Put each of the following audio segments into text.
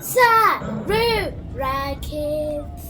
Sarura Kids.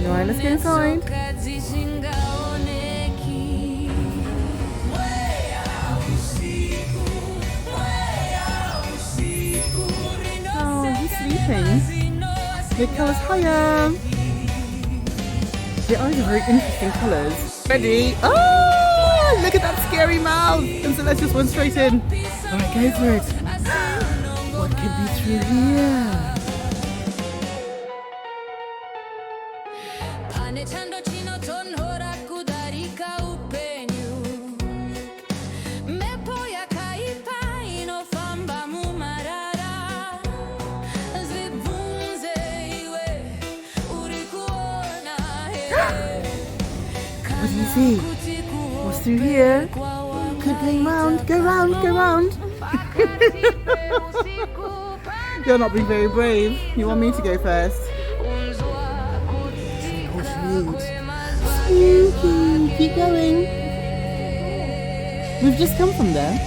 Alright, let's get inside. Oh, he's sleeping. Good colours, hiya. The eyes are very interesting colours. Ready? Oh, look at that scary mouth. And so let's just run straight in. Alright, go for it. What could be through here? What do you see? What's through here? Keep going round, go round, go round. You're not being very brave. You want me to go first? Spooky. Keep going. We've just come from there.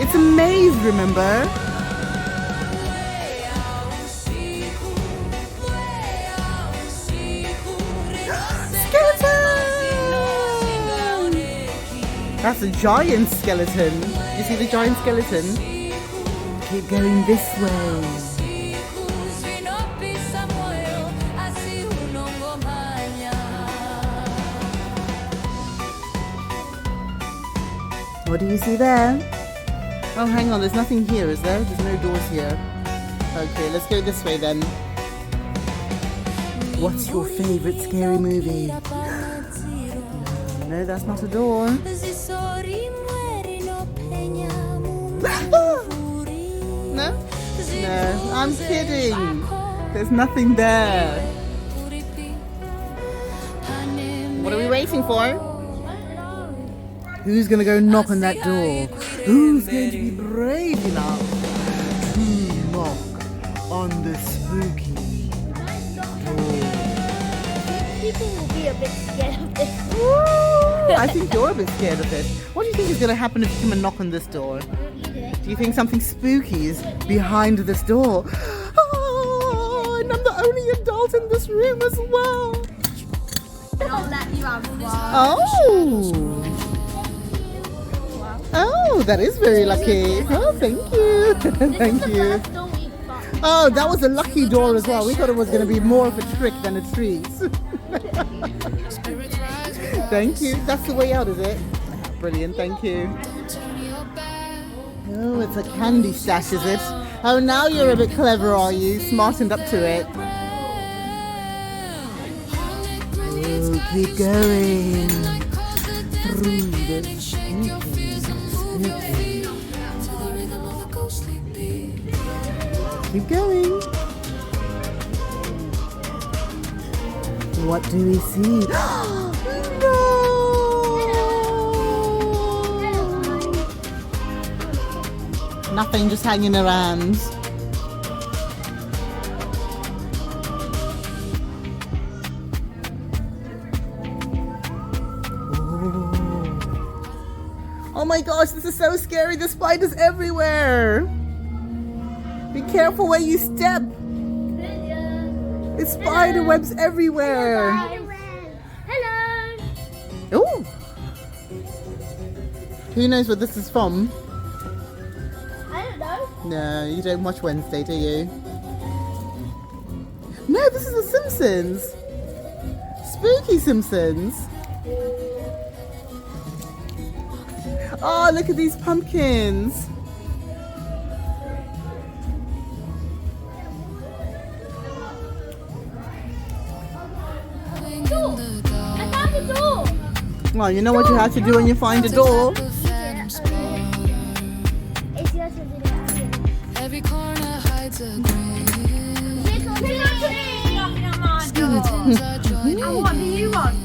It's a maze, remember? That's a giant skeleton. You see the giant skeleton? Keep going this way. What do you see there? Oh, hang on. There's nothing here, is there? There's no doors here. Okay, let's go this way then. What's your favorite scary movie? No, that's not a door. No? No, I'm kidding. There's nothing there. What are we waiting for? Who's going to go knock on that door? Who's going to be brave enough to knock on the spooky door? People will be a bit scared of this. I think you're a bit scared of it. What do you think is going to happen if you come and knock on this door? Do you think something spooky is behind this door? Oh, and I'm the only adult in this room as well. I'll let you have one. Oh. Oh, that is very lucky. Oh, thank you. Thank you. Oh, that was a lucky door as well. We thought it was going to be more of a trick than a treat. Thank you. That's the way out, is it? Brilliant, thank you. Oh, it's a candy stash, is it? Oh, now you're a bit clever, are you? Smartened up to it. Oh, keep going. Through the spooky. Keep going. What do we see? Nothing, just hanging around. Oh my gosh, this is so scary. There's spiders everywhere. Be careful where you step. There's spider webs everywhere. Hello. Oh. Who knows what this is from? I don't know. No, you don't watch Wednesday, do you? No, this is The Simpsons. Spooky Simpsons. Oh, look at these pumpkins. I found the door. Well, you know what you have to do when you find a door. It's yours to do that. Every corner hides a grin. Skeletons are joining And what do you want?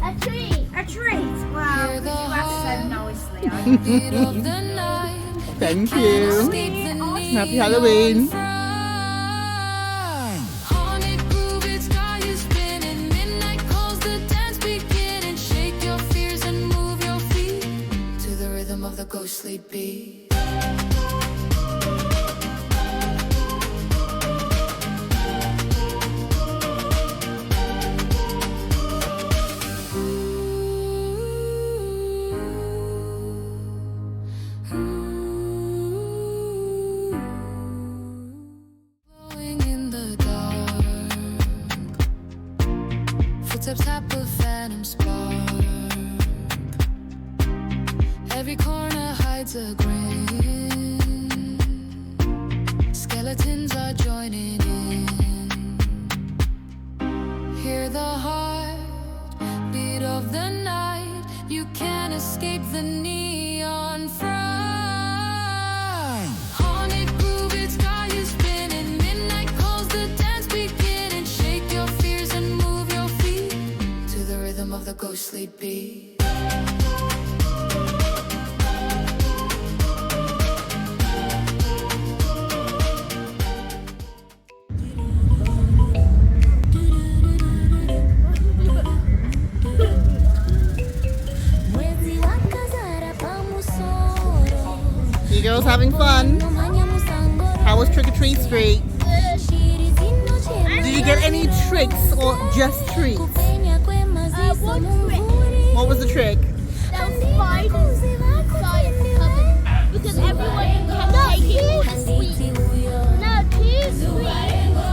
A tree. A treat? Well, Hear the you asked so nicely. beat of the night. Thank you. Sleep the need Happy Halloween. Haunted groove, it's got you spinning. Midnight calls, the dance beginning. Shake your fears and move your feet to the rhythm of the ghostly beat. Glowing in the dark, footsteps tap a phantom spark. Every corner hides a grin. Skeletons are joining in. Hear the heartbeat of the night. You can't escape the neon front. Haunted groove, it's got you spinning. Midnight calls, the dance beginning. Shake your fears and move your feet to the rhythm of the ghostly beat. You girls having fun? How was Trick or Treat Street? Did you get any tricks or just treats? One trick. What was the trick? There was spiders inside the cupboard because everyone kept taking all the sweets. No, two sweet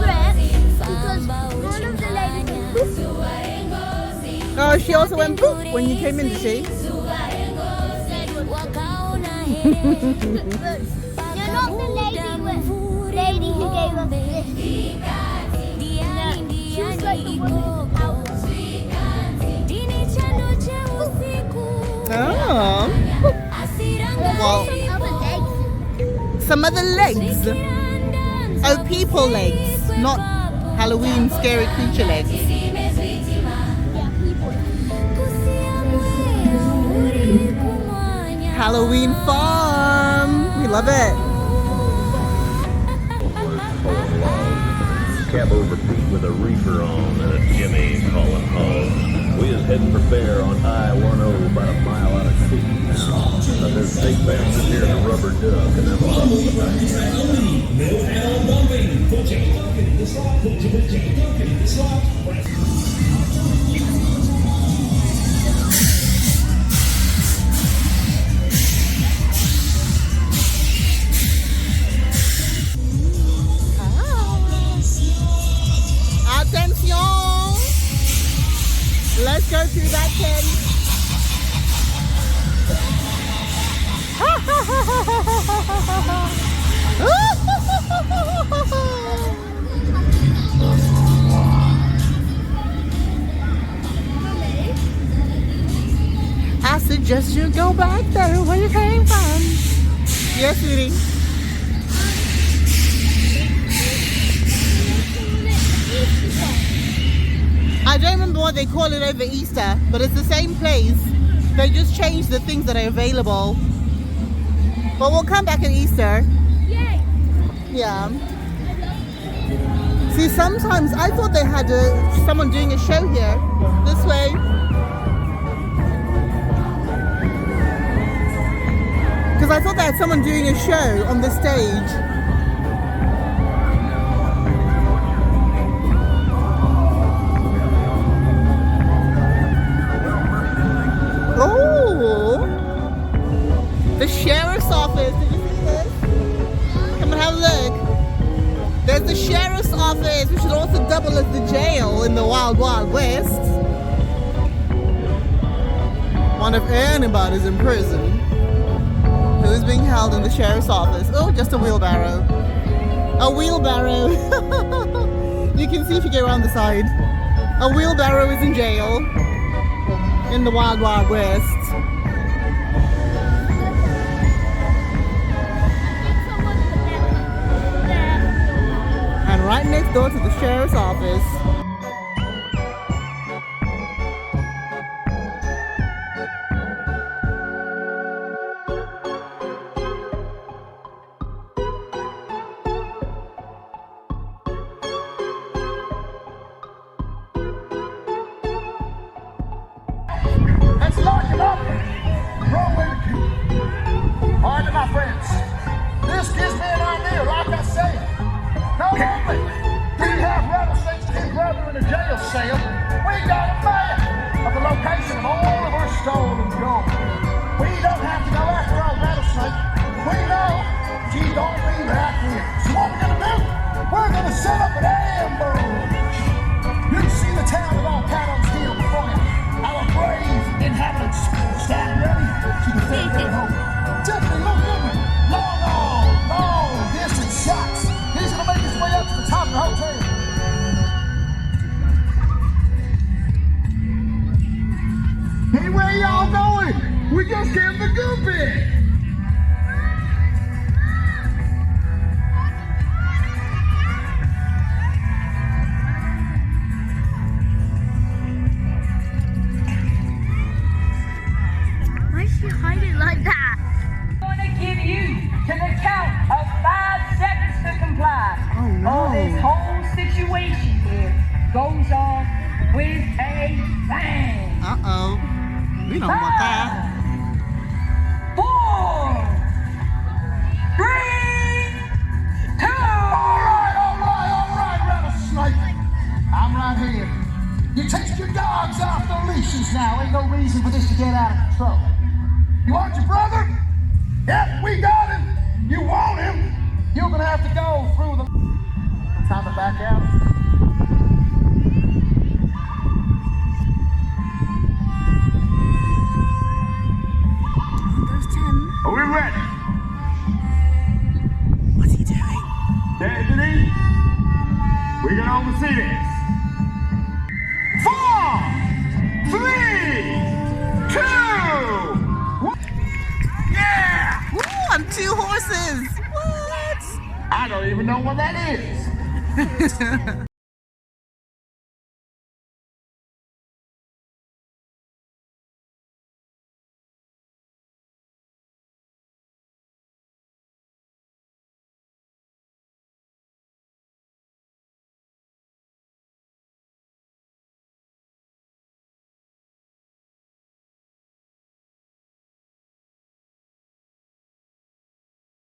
crepes because one of the ladies went poof. Oh, she also went poop when you came in, did she? You're not the lady who gave us this. No, she was like the one with the Oh. Well, some other legs. Oh, people legs, not Halloween scary creature legs. Halloween Farm. We love it. Cab over Pete with a reefer on and a Jimmy calling home. We is heading for fair on I-10 about a mile out of Cattow Town. There's a big bastard here in a rubber duck and them Attention! Let's go through that tent. I suggest you go back there where you came from. Yes, sweetie. I don't remember what they call it over Easter, but it's the same place. They just changed the things that are available. But we'll come back at Easter. Yay! Yeah. See, sometimes I thought they had someone doing a show here. This way. Because I thought they had someone doing a show on the stage. Oh! The sheriff's office. Did you see this? Come and have a look. There's the sheriff's office, which should also double as the jail in the Wild Wild West. Wonder if anybody's in prison. Who's being held in the sheriff's office? Oh, just a wheelbarrow. A wheelbarrow. You can see if you go around the side. A wheelbarrow is in jail in the Wild Wild West. And right next door to the sheriff's office. Let's lock him up. Wrong way to keep. All right, my friends. This gives me an idea, like I say. Not only do we have Rattlesnake's kid brother in a jail cell, we got a map of the location of all of our stolen gold. We don't have to go after our Rattlesnake. We know she don't be back here. So what we're gonna do? We're gonna set up an ambush. You see the town of all Cattows Hill before you. Our brave inhabitants stand ready to defend their home. Definitely look at me. Long distance shots. He's gonna make his way up to the top of the hotel. Hey, where y'all going? We just came the good bit. Why is she hiding like that? I'm going to give you to the count of 5 seconds to comply. Oh, no. Or this whole situation here goes on with a bang. Uh-oh. We don't want that. 5, 4, 3, 2. All right, Rattlesnake. I'm right here. You take your dogs off the leashes now. Ain't no reason for this to get out of control. You want your brother? Yep, we got him. You want him? You're gonna have to go through the... Time to back out. There's Tim. Are we ready? What's he doing? Deputy, we're gonna oversee this. 4, 3, 2, 1. Yeah! Ooh, I'm 2 horses. What? I don't even know what that is.